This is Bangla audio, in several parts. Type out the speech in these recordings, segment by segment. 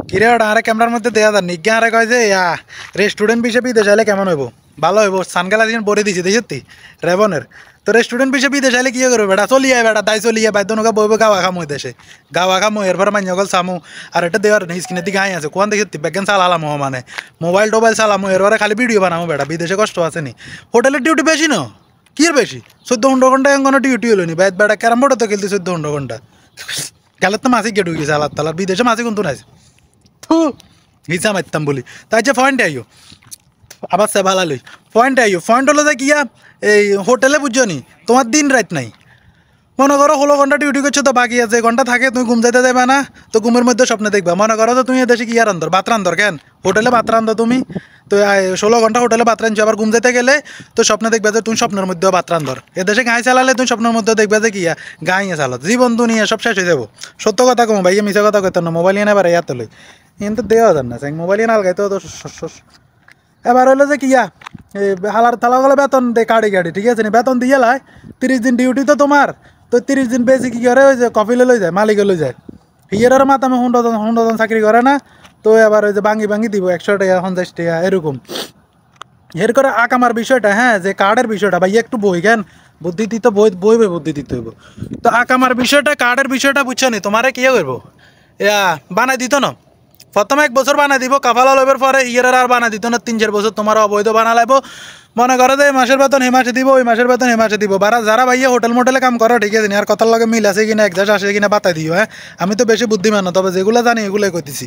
কিরে ওটা আরে ক্যামেরার মধ্যে দেয়া যান নিজ্ঞা আরে কয় যে রেস্টুরেন্ট বিষয়ে বিদেশ আইলে কেমন হইব ভালো হইব সানগ্লাস দিন পরে দিছি দেখি রেবনের তো রেস্টুরেন্ট বিষয়ে বিদেশ আইলে কি করবে বেটা চলিয়ে বেটা তাই চলিয়ে বাইদ নৌকা বইব গাওয়া খামো দেশে গাওয়া খামো এরপর মান্যগল চামো আর এটা দেওয়ার স্ক্রিনের দিকে হাই আছে কোন দেখি বেগেন চালালামো মানে মোবাইল টোবাইল চালামো এরপরে খালি ভিডিও বানামো বেটা বিদেশে কষ্ট আছে নি হোটেলের ডিউটি বেশি ন কি এর বেশি 14 ঘন্টা এমন ডিউটি হলো নি বাইদ বেটা ক্যারাম বোর্ডে তো খেলতে 14 ঘন্টা গেলে তো মাসি গেটু গেছে আল্লাহ তালার বিদেশে মাসি কিন্তু নাই হিসা মারতাম বলি তাই যে পয়েন্টে আইও আবার সে ভালো লই পয়েন্টে আইও পয়েন্ট হলো যে কিয়া এই হোটেলে বুঝছো নি তোমার দিন রাত নাই মনে করো 16 ঘন্টা ডিউটি করছো তো বাকি আছে ঘন্টা থাকে তুমি ঘুম যাইতে যাবে না তো ঘুমের মধ্যে স্বপ্নে দেখবা মনে করো তো তুমি এদেশে কি আর রান্ধর ভাত রান্ধর কেন হোটেলে ভাত রান্ধো তুমি তো 16 ঘন্টা হোটেলে ভাত রাঁধছো আবার ঘুম যাইতে গেলে তো স্বপ্নে দেখবে যে তুমি স্বপ্নের মধ্যেও ভাত রান্ধর এদেশে গাই চালালে তুমি স্বপ্নের মধ্যে দেখবে যে কিয়া গাইয়ে চালো জীবন দুনিয়া সব শেষ হয়ে যাবো সত্য কথা কম ভাইয়া মিশা কথা কইতাম না মোবাইল এনে এবার ইয়াতে লই কিন্তু দেওয়া যান না মোবাইল এনে আলগাইতে তো এবার হলো যে কিয়া এই হালার থালা গেলে বেতন দে কাড়ি গাড়ি ঠিক আছে বেতন দিয়ে লাই 30 দিন ডিউটি তো তোমার তো 30 দিন বেশি কি করে ওই যে কফিলে লই যায় মালিকে লই যায় হিয়ারের মাথামে হুন্ডজন চাকরি করে না তো এবার ওই যে ভাঙি দিব 100 টাকা 50 টাকা এরকম এর করে আকামার বিষয়টা হ্যাঁ যে কার্ডের বিষয়টা ভাই একটু বই কেন বুদ্ধি দিত বইবে বুদ্ধি দিতে হইব তো আকামার বিষয়টা কার্ডের বিষয়টা বুঝছো নি তোমারে কি করবো বানাই দিত না প্রথমে 1 বছর বানাই দিব কাফালা লইবার পরে ইয়ারের আর বানাই দিত না 3-4 বছর তোমার অবৈধ বানা লাগবো মনে করো যে মাসের বেতন হে মাসে দিব ওই মাসের বেতন হে মাসে দিব যারা ভাইয়া হোটেল মোটেলে কাম করো ঠিক আছে আর কথার লগে মিল আছে কিনা একজাস্ট আসে কিনা বাতাই দিও হ্যাঁ আমি তো বেশি বুদ্ধিমান না তবে যেগুলো জানি এগুলোই কইতেছি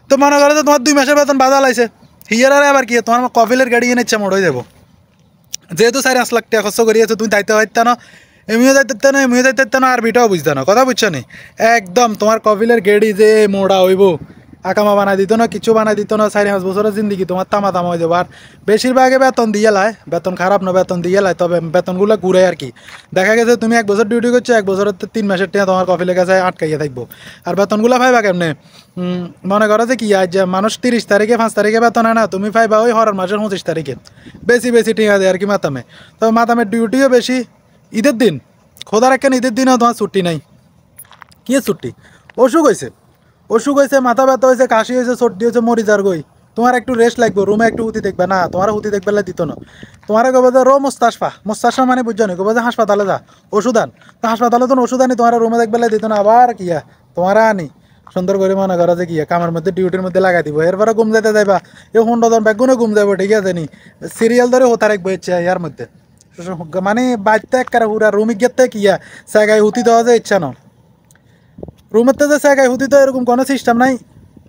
তো মনে করো যে তোমার 2 মাসের বেতন বাজা লাইছে হিয়ার আর আবার কি তোমার কফিলের গাড়ি এনে ইচ্ছা মোড় হয়ে যাবো যেহেতু 4-5 লাখ টাকা খরচ করিয়েছো তুমি দায়িত্ব হইতে না এমনিও দায়িত্ব না এমনিও দায়িত্ব না আর বিটাও বুঝতে না কথা বুঝছো নি একদম তোমার কফিলের গাড়ি যে মোড়া হইব আকামা বানাই দিত না কিছু বানাই দিত না 4-5 বছরের জিন্দিগি তোমার তামা হয়ে যাবো আর বেশিরভাগে বেতন দিয়ে লাই বেতন খারাপ না বেতন দিয়ে লাই তবে বেতনগুলো ঘুরে আর কি দেখা গেছে তুমি 1 বছর ডিউটি করছো 1 বছরের 3 মাসের টাকা তোমার কফিলের কাছে আটকাইয়া থাকবো আর বেতনগুলো পাইবা কেমনে মনে করো যে কি আজ যে মানুষ 30 তারিখে 5 তারিখে বেতন হয় না তুমি পাইবা ওই হরের মাসের 29 তারিখে বেশি টিকা দেয় আর কি মাতামে তবে মাতামের ডিউটিও বেশি ঈদের দিন খোদার একখান ঈদের দিনও তোমার ছুটি নাই কি ছুটি অসুখ হয়েছে মাথা ব্যথা হয়েছে কাশি হয়েছে সর্দি হয়েছে মরি যার গই তোমার একটু রেস্ট লাগবে রুমে একটু হুতি দেখবে না তোমার হুতি দেখবে দিত না তোমার কবে যে মোস্তাশফা মানে বুঝছো না কবে যে হাসপাতালে যা ওষুধ আন তো হাসপাতালে তো ওষুধ আনি তোমার রুমে দেখবে দিত না আবার কিয়া তোমার আনি সুন্দর করে মনে করো যে কিয়া কামের মধ্যে ডিউটির মধ্যে লাগাই দিব এরপরে ঘুম যেতে যাইবা এই হুন্ডজন ব্যাগুনে ঘুম যাবো ঠিক আছে নি সিরিয়াল ধরে হতা রাখবো ইচ্ছা ইয়ার মধ্যে মানে বাড়িতে এক পুরা রুমে গেতে কিয়া জায়গায় হুতি দেওয়া যায় ইচ্ছা না রুমের তো যে জায়গায় হুতি তো এরকম কোনো সিস্টেম নাই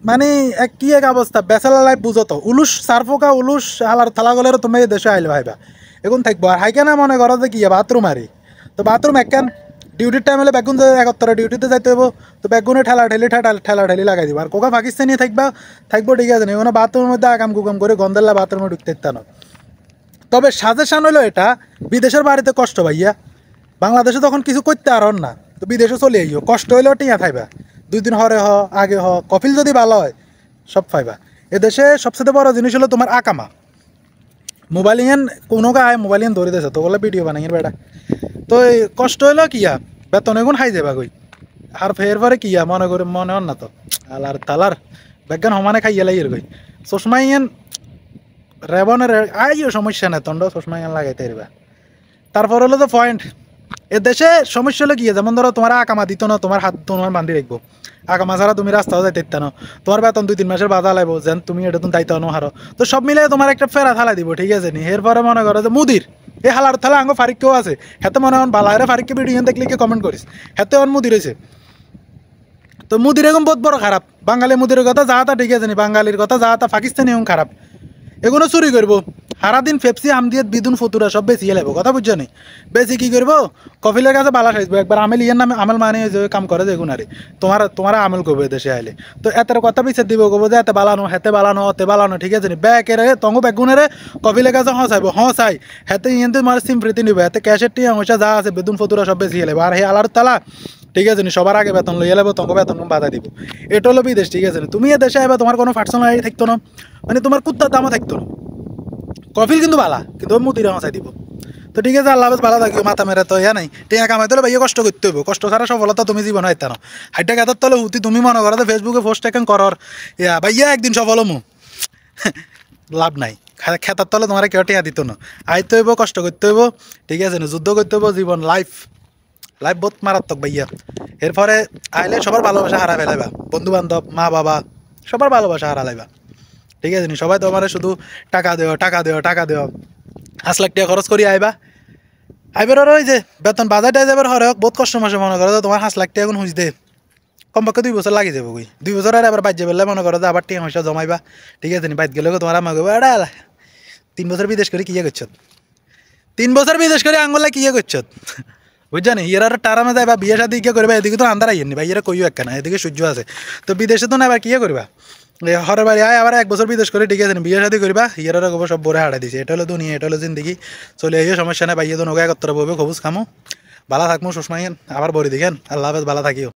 মানে এক অবস্থা বেচালা লাইফ বুঝো তো উলুস সারফোকা উলুস হালার থালা গলেরও তুমি এই দেশে আইলে ভাইবা এখন থাকবো আর হাইকে না মনে করো যে কি বাথরুম আরি তো বাথরুম একখান ডিউটির টাইম হলে বেগুন যে 71 ডিউটিতে যাইতে হবো তো বেগুনে ঠেলা ঠেলি লাগাই দিব আর কোকা পাকিস্তানি থাকবো ঠিক আছে না ওখানে বাথরুমের মধ্যে আগাম গুগাম করে গন্ধেলা বাথরুমে ঢুকতে না তবে সাজেশন হলো এটা বিদেশের বাড়িতে কষ্ট ভাইয়া বাংলাদেশে তখন কিছু করতে আর না তো বিদেশে চলে আইও কষ্ট হইলেও টিয়া খাইবা 2 দিন হরে আগে কফিল যদি ভালো হয় সব পাইবা এদেশে সবচেয়ে বড় জিনিস হলো তোমার আকামা মোবাইলিয়ান কোনো গায়ে মোবাইলিয়ান ধরে দিয়েছে তো বলে ভিডিও বানাই বেটা তো এই কষ্ট হইলো কিয়া বেতন এগুন খাই যাবা গই আর ফের পরে কিয়া মনে হন না তো আলার তালার বেগান সমানে খাইয়া লাগিয়ে গই চশমা ইয়ান রেবনের আইও সমস্যা না তন্ড চশমা ইয়ান লাগাইতে পারবা তারপর হলো তো পয়েন্ট এ দেশে সমস্যা হলো কি যেমন ধরো তোমার আকামা দিত না তোমার হাত তোমার বান্ধি রাখবো আকামা ছাড়া তুমি রাস্তাও যাইতে না তোমার বেতন 2-3 মাসের বাধা লাগবো যেন তুমি এটা তুমি দায়িত্ব হারো তো সব মিলে তোমার একটা ফেরা থালা দিব ঠিক আছে নি এরপরে মনে করো যে মুদির এই হালার থালা আঙ্গ ফারিককেও আছে হাতে মনে হন বালারে ফারিককে ভিডিও দেখলে কি কমেন্ট করিস হাতে অন মুদির হয়েছে তো মুদির এরকম বহুত বড় খারাপ বাঙালি মুদির কথা যা তা ঠিক আছে নি বাঙালির কথা যা তা পাকিস্তানি এরকম খারাপ এগুলো চুরি করবো সারাদিন ফেপসি আমদিয়ে বিদুন ফতুরা সব বেশি লাগবো কথা বুঝছো নি বেশি কি করবো কফিলের কাছে বালা সাইজবো একবার আমেল ইয়ার নামে আমেল মানে যে কাম করে যে গুনারে তোমার আমল করবো দেশে আইলে তো এতের কথা বিচার দিব কবো যে এতে বালানো হেতে বালানো অতে বালানো ঠিক আছে নি ব্যাকের তঙ্গ বেগুনের কফিলের কাছে হসাইবো হসাই হেতে ইয়ে তোমার সিম প্রীতি নিব এতে ক্যাশের টিয়া হসা যা আছে বেদুন ফতুরা সব বেশি লাগবো আর হে আলার তালা ঠিক আছে নি সবার আগে বেতন লইয়া লাগবো তঙ্গ বেতন বাধা দিব এটা হলো বিদেশ ঠিক আছে তুমি এ দেশে আইবা তোমার কোনো পার্সোনালিটি থাকতো না মানে তোমার কুত্তার দামও থাকতো না কফিল কিন্তু বালা কিন্তু মুদিরা হসাই দিব তো ঠিক আছে, আল্লাহ হাফেজ, ভালো থাকিও, মাথা মেরে তো ইয়া নাই, টিয়া কামাইতে হলে ভাইয়া কষ্ট করতে হইব, কষ্ট ছাড়া সফলতা তুমি জীবন হইতে না। হাইটা গাতার তলে হুতি তুমি মনে করো ফেসবুকে পোস্ট এখন করর ইয়া ভাইয়া একদিন সফল হমু, লাভ নাই। খেতার তলে তোমার কেউ টিয়া দিত না, আইতে হইব, কষ্ট করতে হইব, ঠিক আছে না, যুদ্ধ করতে হইব, জীবন লাইফ বহুত মারাত্মক ভাইয়া। এরপরে আইলে সবার ভালোবাসা হারা ফেলাইবা, বন্ধু বান্ধব, মা বাবা, সবার ভালোবাসা হারা লাইবা, ঠিক আছে নি। সবাই তোমার শুধু টাকা দেও টাকা দেও টাকা দেও, 5 লাখ টাকা খরচ করি আইবা, আইবার ওই যে বেতন বাজারটা যাবার হরে বহুত কষ্ট মাসে মনে করো তোমার 5 লাখ টাকা এখন হুঁজতে কমপক্ষে 2 বছর লাগি যাবো, 2 বছর আর আবার বাইর যাবে মনে করো যে আবার টিয়া পয়সা জমাইবা, ঠিক আছে নি। বাইর গেলে তোমার আমাকে 3 বছর বিদেশ করে কিয়ে করছ, 3 বছর বিদেশ করে আঙ্গুলা কিয়ে করছ, বুঝছা নি। এরা টারামে যাইবা, বিয়ে শাদি কিয়ে করবা, এদিকে তো আন্দার আইয়েনি ভাই, এরা কইও একটা না, এদিকে সূর্য আছে, তো বিদেশে তো না এবার কিয়ে করবা, হরে বাড়ি আয় আবার 1 বছর বিদেশ করে, ঠিক আছে বিয়ে শাদি করবা, ইয়ারা খবর সব বরে হারাই দিছে। এটা হলো দুনিয়া, এটা হলো জিন্দগি, চলে এই সমস্যা নেই ভাইয়া, তো নৌকা একত্র বলবে খবুজ খামো, ভালো থাকবো সুষমাইন, আবার বরি দিকেন, আল্লাহ হাফেজ, ভালো থাকিও।